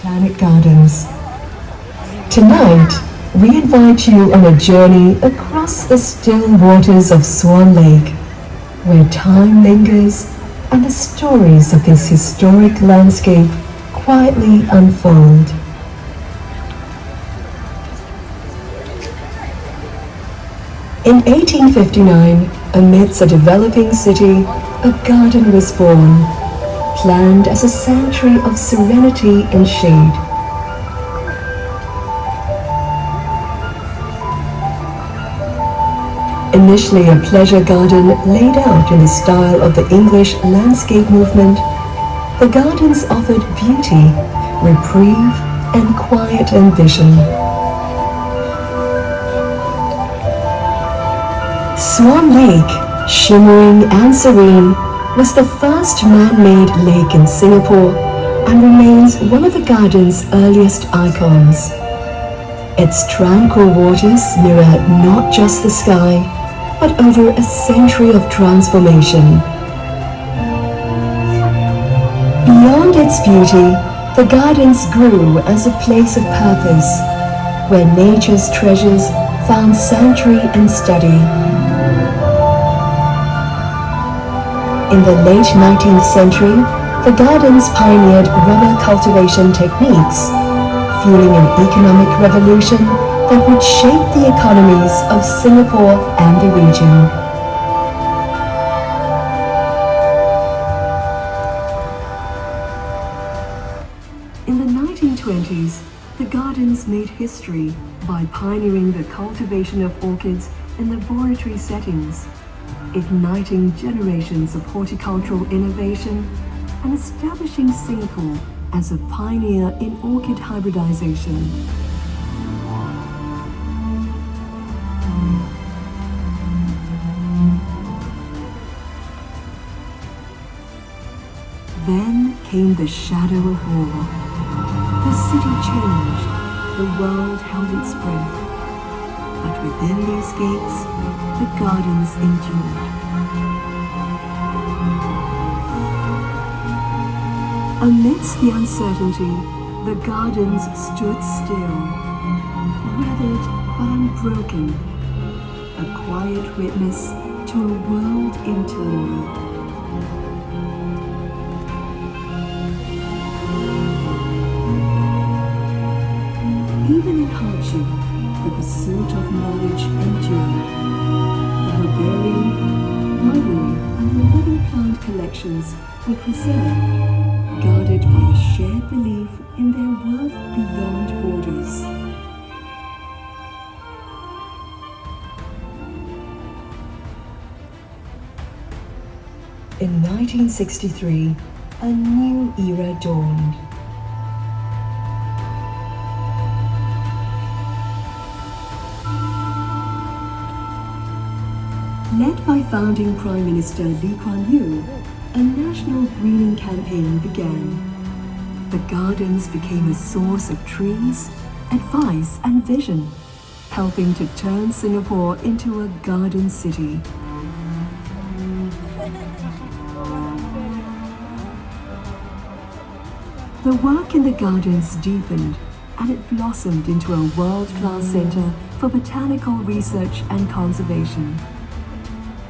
Botanic Gardens. Tonight, we invite you on a journey across the still waters of Swan Lake, where time lingers and the stories of this historic landscape quietly unfold. In 1859, amidst a developing city, a garden was born, planned as a sanctuary of serenity and shade. Initially a pleasure garden laid out in the style of the English landscape movement, the gardens offered beauty, reprieve, and quiet ambition. Swan Lake, shimmering and serene, was the first man-made lake in Singapore and remains one of the garden's earliest icons. Its tranquil waters mirror not just the sky, but over a century of transformation. Beyond its beauty, the gardens grew as a place of purpose, where nature's treasures found sanctuary and study. In the late 19th century, the gardens pioneered rubber cultivation techniques, fueling an economic revolution that would shape the economies of Singapore and the region. In the 1920s, the gardens made history by pioneering the cultivation of orchids in laboratory settings, igniting generations of horticultural innovation and establishing Singapore as a pioneer in orchid hybridization. Then came the shadow of war. The city changed, the world held its breath. But within these gates, the gardens endured. Amidst the uncertainty, the gardens stood still, weathered but unbroken, a quiet witness to a world in turmoil. Even in hardship, the pursuit of knowledge endured. The herbarium, library, and the living plant collections were preserved, guarded by a shared belief in their worth beyond borders. In 1963, a new era dawned. Led by founding Prime Minister Lee Kuan Yew, a national greening campaign began. The gardens became a source of trees, advice and vision, helping to turn Singapore into a garden city. The work in the gardens deepened, and it blossomed into a world-class center for botanical research and conservation,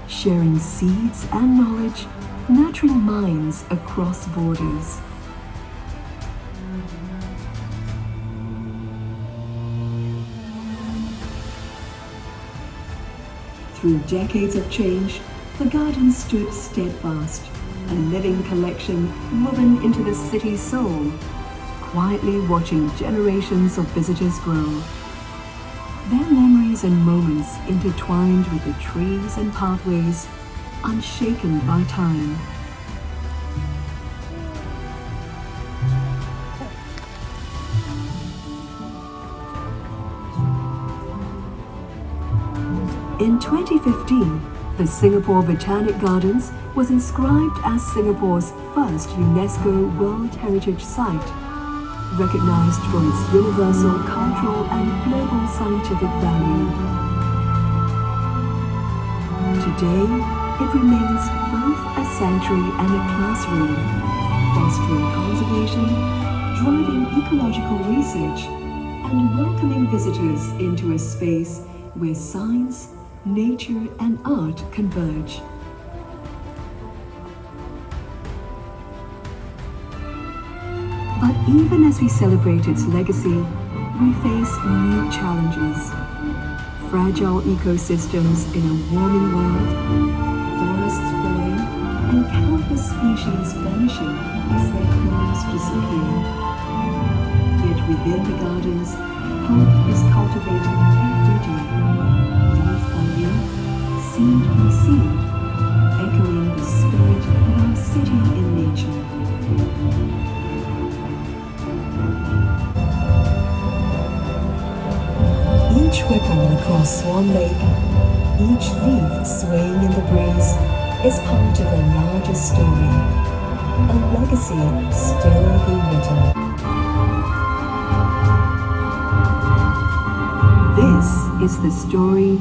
sharing seeds and knowledge, nurturing minds across borders. Through decades of change, the garden stood steadfast, a living collection woven into the city's soul, quietly watching generations of visitors grow. Their memories and moments intertwined with the trees and pathways, unshaken by time. In 2015, the Singapore Botanic Gardens was inscribed as Singapore's first UNESCO World Heritage Site, recognized for its universal cultural and global scientific value. Today, it remains both a sanctuary and a classroom, fostering conservation, driving ecological research and welcoming visitors into a space where science, nature and art converge. But even as we celebrate its legacy, we face new challenges. Fragile ecosystems in a warming world, forests falling, and countless species vanishing as their homes disappear. Yet within the gardens, hope is cultivated every day, leaf by leaf, seed by seed, echoing the spirit of our city in nature. Each ripple across Swan Lake, each leaf swaying in the breeze, is part of a larger story, a legacy still being written. This is the story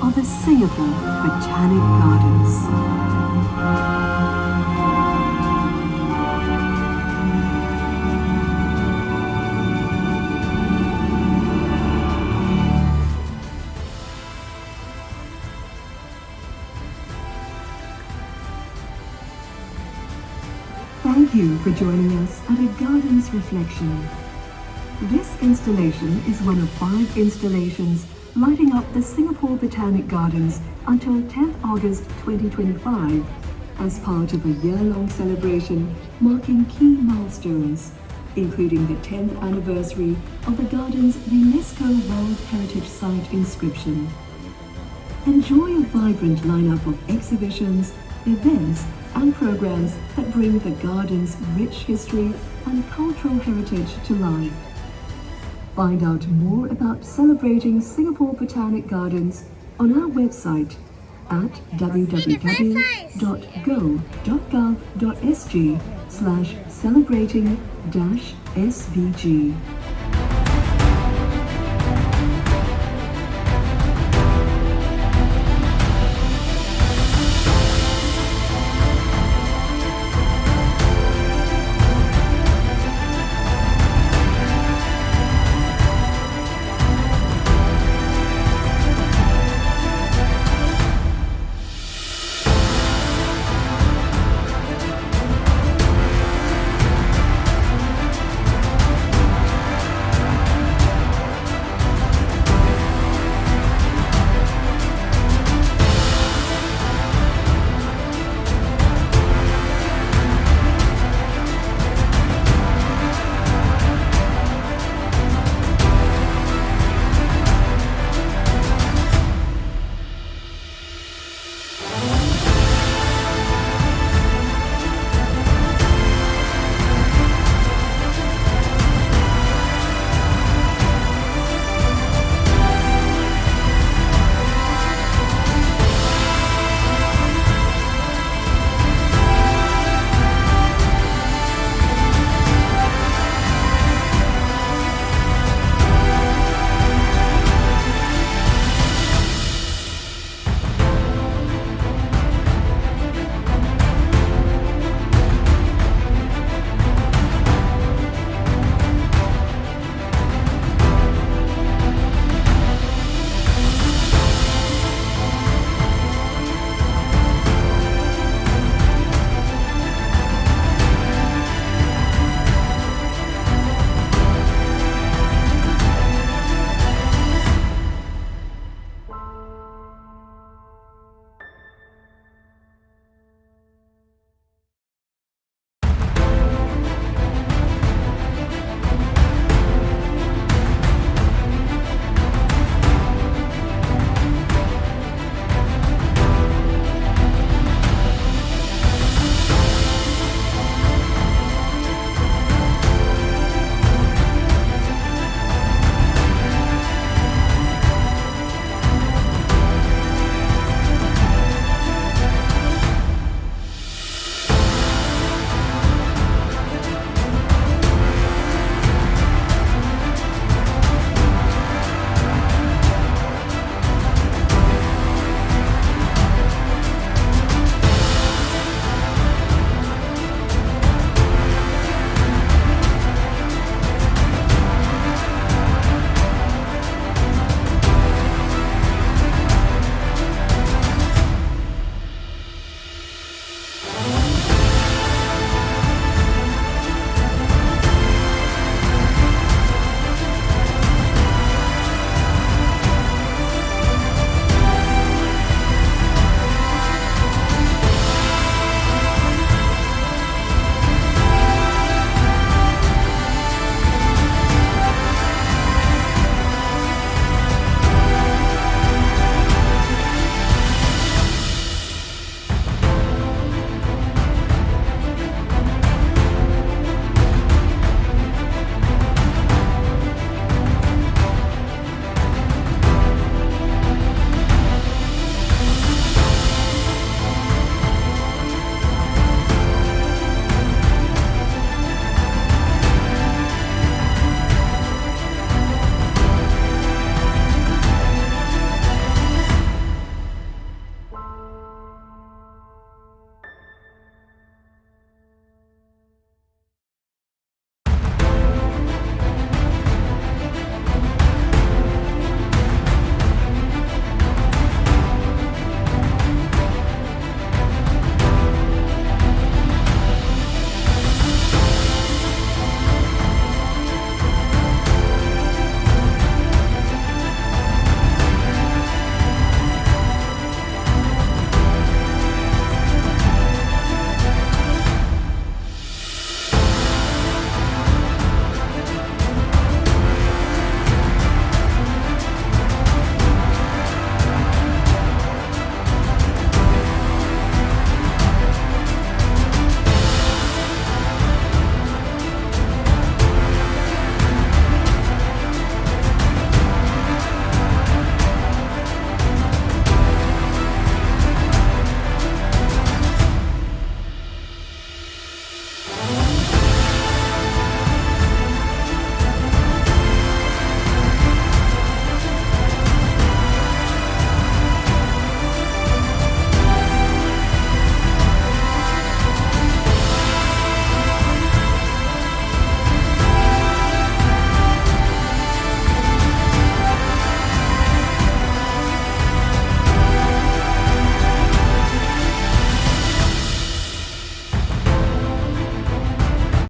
of the Singapore Botanic Gardens. Thank you for joining us at a Gardens Reflection. This installation is one of 5 installations lighting up the Singapore Botanic Gardens until 10th August 2025 as part of a year-long celebration marking key milestones, including the 10th anniversary of the garden's UNESCO World Heritage Site inscription. Enjoy a vibrant lineup of exhibitions, events and programs that bring the garden's rich history and cultural heritage to life. Find out more about celebrating Singapore Botanic Gardens on our website at www.go.gov.sg/celebrating-SBG.